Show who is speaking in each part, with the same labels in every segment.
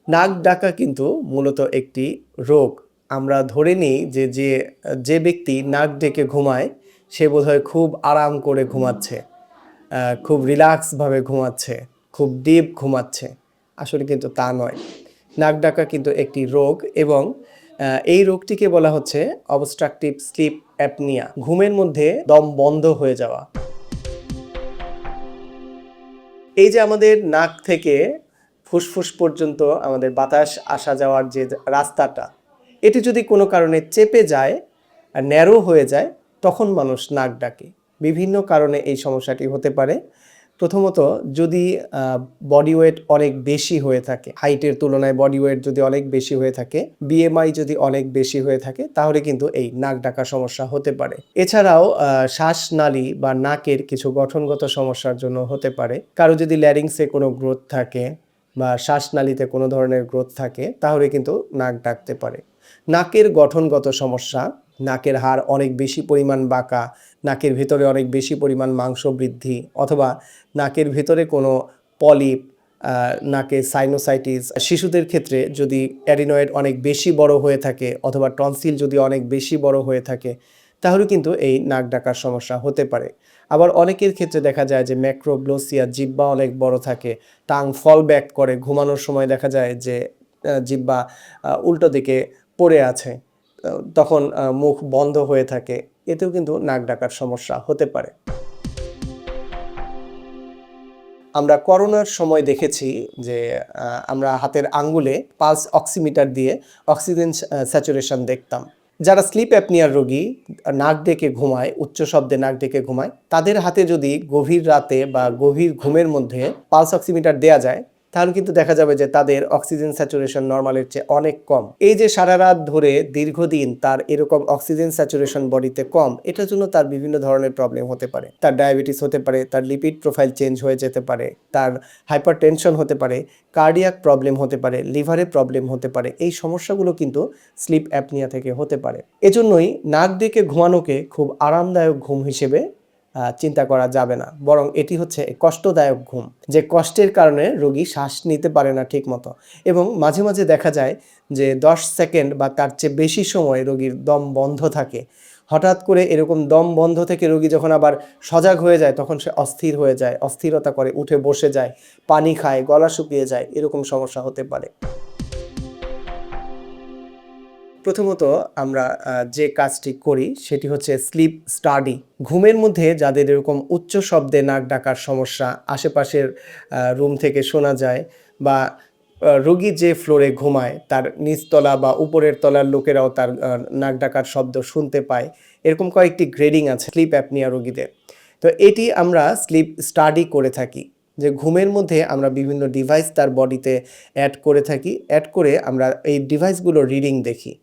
Speaker 1: নাক ডাকা কিন্তু মূলত একটি রোগ। আমরা ধরে নিই যে যে ব্যক্তি নাক ডেকে ঘুমায় সে বোধহয় খুব আরাম করে ঘুমাচ্ছে, খুব রিল্যাক্সভাবে ঘুমাচ্ছে, খুব ডিপ ঘুমাচ্ছে। আসলে কিন্তু তা নয়। নাক ডাকা কিন্তু একটি রোগ এবং এই রোগটিকে বলা হচ্ছে অবস্ট্রাকটিভ স্লিপ অ্যাপনিয়া। ঘুমের মধ্যে দম বন্ধ হয়ে যাওয়া। এই যে আমাদের নাক থেকে ফুসফুস পর্যন্ত আমাদের বাতাস আসা যাওয়ার যে রাস্তাটা, এটি যদি কোনো কারণে চেপে যায়, ন্যারো হয়ে যায়, তখন মানুষ নাক ডাকে। বিভিন্ন কারণে এই সমস্যাটি হতে পারে। প্রথমত, যদি বডি ওয়েট অনেক বেশি হয়ে থাকে, হাইটের তুলনায় বডি ওয়েট যদি অনেক বেশি হয়ে থাকে, বিএমআই যদি অনেক বেশি হয়ে থাকে, তাহলে কিন্তু এই নাক ডাকা সমস্যা হতে পারে। এছাড়াও শ্বাসনালী বা নাকের কিছু গঠনগত সমস্যার জন্য হতে পারে। কারো যদি ল্যারিংসে কোনো গ্রোথ থাকে বা শ্বাসনালীতে কোনো ধরনের গ্রোথ থাকে, তাহলে কিন্তু নাক ডাকতে পারে। নাকের গঠনগত সমস্যা, নাকের হাড় অনেক বেশি পরিমাণ বাঁকা, নাকের ভেতরে অনেক বেশি পরিমাণ মাংস বৃদ্ধি, অথবা নাকের ভেতরে কোনো পলিপ, নাকে সাইনোসাইটিস, শিশুদের ক্ষেত্রে যদি অ্যাডিনয়েড অনেক বেশি বড় হয়ে থাকে অথবা টনসিল যদি অনেক বেশি বড় হয়ে থাকে, তাহলে কিন্তু এই নাক ডাকার সমস্যা হতে পারে। আবার অনেকের ক্ষেত্রে দেখা যায় যে ম্যাক্রোগ্লোসিয়া, জিহ্বা অনেক বড় থাকে, টাং ফল ব্যাক করে, ঘুমানোর সময় দেখা যায় যে জিহ্বা উল্টো দিকে পড়ে আছে, তখন মুখ বন্ধ হয়ে থাকে, এতেও কিন্তু নাক ডাকার সমস্যা হতে পারে। আমরা করোনার সময় দেখেছি যে আমরা হাতের আঙ্গুলে পালস অক্সিমিটার দিয়ে অক্সিজেন স্যাচুরেশন দেখতাম। যারা স্লিপ অ্যাপনিয়ার রোগী, নাক ডেকে ঘুমায়, উচ্চ শব্দে নাক ডেকে ঘুমায়, তাদের হাতে যদি গভীর রাতে বা গভীর ঘুমের মধ্যে পালস অক্সিমিটার দেয়া যায়, তাহলে কিন্তু দেখা যাবে যে তাদের অক্সিজেন স্যাচুরেশন নর্মালের চেয়ে অনেক কম। এই যে সারা রাত ধরে দীর্ঘদিন তার এরকম অক্সিজেন স্যাচুরেশন বডিতে কম, এটার জন্য তার বিভিন্ন ধরনের প্রবলেম হতে পারে। তার ডায়াবেটিস হতে পারে, তার লিপিড প্রোফাইল চেঞ্জ হয়ে যেতে পারে, তার হাইপারটেনশন হতে পারে, কার্ডিয়াক প্রবলেম হতে পারে, লিভারে প্রবলেম হতে পারে। এই সমস্যাগুলো কিন্তু স্লিপ অ্যাপনিয়া থেকে হতে পারে। এজন্যই নাক ডেকে ঘুমানোকে খুব আরামদায়ক ঘুম হিসেবে চিন্তা করা যাবে না, বরং এটি হচ্ছে কষ্টদায়ক ঘুম, যে কষ্টের কারণে রোগী শ্বাস নিতে পারে না ঠিক মতো, এবং মাঝে মাঝে দেখা যায় যে 10 সেকেন্ড বা তার চেয়ে বেশি সময় রোগীর দম বন্ধ থাকে। হঠাৎ করে এরকম দম বন্ধ থেকে রোগী যখন আবার সজাগ হয়ে যায়, তখন সে অস্থির হয়ে যায়, অস্থিরতা করে, উঠে বসে যায়, পানি খায়, গলা শুকিয়ে যায়, এরকম সমস্যা হতে পারে। প্রথমত আমরা যে কাজটি করি সেটি হচ্ছে স্লিপ স্টাডি। ঘুমের মধ্যে যাদের এরকম উচ্চ শব্দে নাক ডাকার সমস্যা, আশেপাশের রুম থেকে শোনা যায়, বা রোগী যে ফ্লোরে ঘুমায় তার নিচতলা বা উপরের তলার লোকেরাও তার নাক ডাকার শব্দ শুনতে পায়, এরকম কয়েকটি গ্রেডিং আছে স্লিপ অ্যাপনিয়া রোগীদের। তো এটি আমরা স্লিপ স্টাডি করে থাকি, যে ঘুমের মধ্যে আমরা বিভিন্ন ডিভাইস তার বডিতে অ্যাড করে থাকি, অ্যাড করে আমরা এই ডিভাইসগুলো রিডিং দেখি।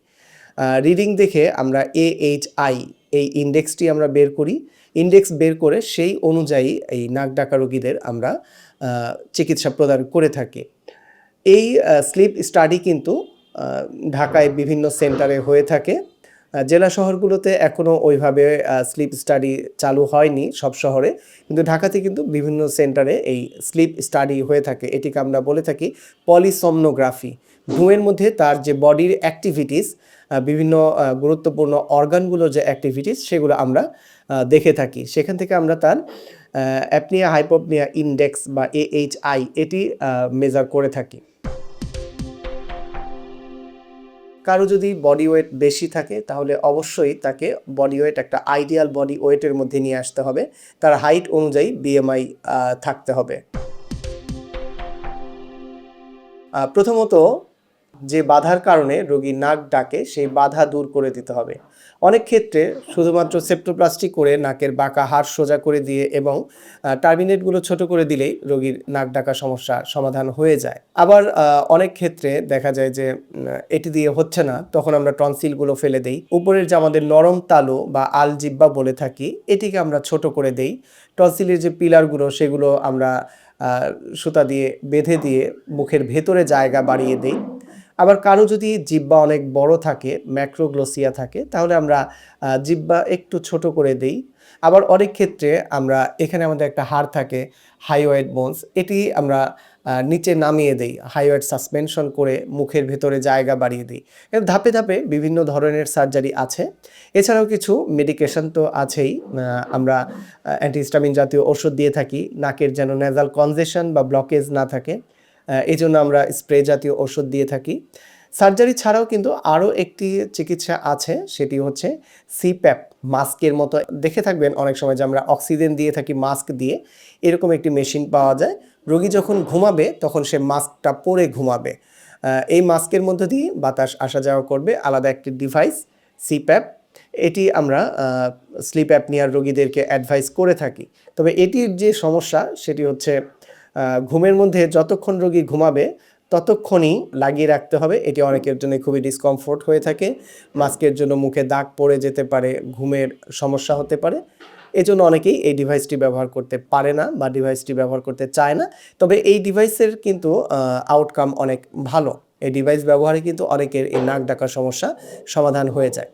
Speaker 1: রিডিং দেখে আমরা AHI, এই ইন্ডেক্সটি আমরা বের করি। ইন্ডেক্স বের করে সেই অনুযায়ী এই নাক ডাকা রোগীদের আমরা চিকিৎসা প্রদান করে থাকি। এই স্লিপ স্টাডি কিন্তু ঢাকায় বিভিন্ন সেন্টারে হয়ে থাকে। জেলা শহরগুলোতে এখনও ওইভাবে স্লিপ স্টাডি চালু হয়নি সব শহরে, কিন্তু ঢাকাতে কিন্তু বিভিন্ন সেন্টারে এই স্লিপ স্টাডি হয়ে থাকে। এটিকে আমরা বলে থাকি পলিসomnography। ঘুমের মধ্যে তার যে বডির অ্যাক্টিভিটিস, বিভিন্ন গুরুত্বপূর্ণ অর্গানগুলোর যে অ্যাক্টিভিটিস, সেগুলো আমরা দেখে থাকি। সেখান থেকে আমরা তার অ্যাপনিয়া হাইপোপনিয়া ইন্ডেক্স বা AHI এটি মেজার করে থাকি। কারো যদি বডি ওয়েট বেশি থাকে, তাহলে অবশ্যই তাকে বডি ওয়েট একটা আইডিয়াল বডি ওয়েটের মধ্যে নিয়ে আসতে হবে। তার হাইট অনুযায়ী বিএমআই থাকতে হবে। প্রথমত, যে বাধার কারণে রোগী নাক ডাকে সেই বাধা দূর করে দিতে হবে। অনেক ক্ষেত্রে শুধুমাত্র সেপ্টোপ্লাস্টি করে নাকের বাঁকা হাড় সোজা করে দিয়ে এবং টার্মিনেটগুলো ছোট করে দিলেই রোগীর নাক ডাকা সমস্যা সমাধান হয়ে যায়। আবার অনেক ক্ষেত্রে দেখা যায় যে এটি দিয়ে হচ্ছে না, তখন আমরা টনসিলগুলো ফেলে দেই। উপরের যে আমাদের নরম তালু বা আলজিহ্বা বলে থাকি, এটিকে আমরা ছোট করে দেই। টনসিলের যে পিলারগুলো সেগুলো আমরা সুতা দিয়ে বেঁধে দিয়ে মুখের ভেতরে জায়গা বাড়িয়ে দেই। আবার কারো যদি জিহ্বা অনেক বড় থাকে, ম্যাক্রোগ্লোসিয়া থাকে, তাহলে আমরা জিহ্বা একটু ছোট করে দেই। আবার অনেক ক্ষেত্রে আমরা এখানে আমাদের একটা হাড় থাকে হাইওয়েড বোনস, এটি আমরা নিচে নামিয়ে দেই, হাইওয়েট সাসপেনশন করে মুখের ভেতরে জায়গা বাড়িয়ে দিই। ধাপে ধাপে বিভিন্ন ধরনের সার্জারি আছে। এছাড়াও কিছু মেডিকেশন তো আছেই। আমরা অ্যান্টিহিস্টামিন জাতীয় ওষুধ দিয়ে থাকি, নাকের যেন নেজাল কনজেশন বা ব্লকেজ না থাকে, এই জন্য আমরা স্প্রে জাতীয় ওষুধ দিয়ে থাকি। সার্জারি ছাড়াও কিন্তু আরও একটি চিকিৎসা আছে, সেটি হচ্ছে সিপ্যাপ, মাস্কের মতো দেখে থাকবেন অনেক সময় যে আমরা অক্সিজেন দিয়ে থাকি মাস্ক দিয়ে, এরকম একটি মেশিন পাওয়া যায়। রোগী যখন ঘুমাবে তখন সে মাস্কটা পরে ঘুমাবে। এই মাস্কের মধ্য দিয়ে বাতাস আসা যাওয়া করবে, আলাদা একটি ডিভাইস সিপ্যাপ। এটি আমরা স্লিপ অ্যাপনিয়ার রোগীদেরকে অ্যাডভাইস করে থাকি। তবে এটির যে সমস্যা সেটি হচ্ছে ঘুমের মধ্যে যতক্ষণ রোগী ঘুমাবে ততক্ষণই লাগিয়ে রাখতে হবে। এটি অনেকের জন্য খুবই ডিসকমফোর্ট হয়ে থাকে। মাস্কের জন্য মুখে দাগ পড়ে যেতে পারে, ঘুমের সমস্যা হতে পারে। এজন্য অনেকেই এই ডিভাইসটি ব্যবহার করতে পারে না বা ডিভাইসটি ব্যবহার করতে চায় না। তবে এই ডিভাইসের কিন্তু আউটকাম অনেক ভালো। এই ডিভাইস ব্যবহারে কিন্তু অনেকের এই নাক ডাকার সমস্যা সমাধান হয়ে যায়।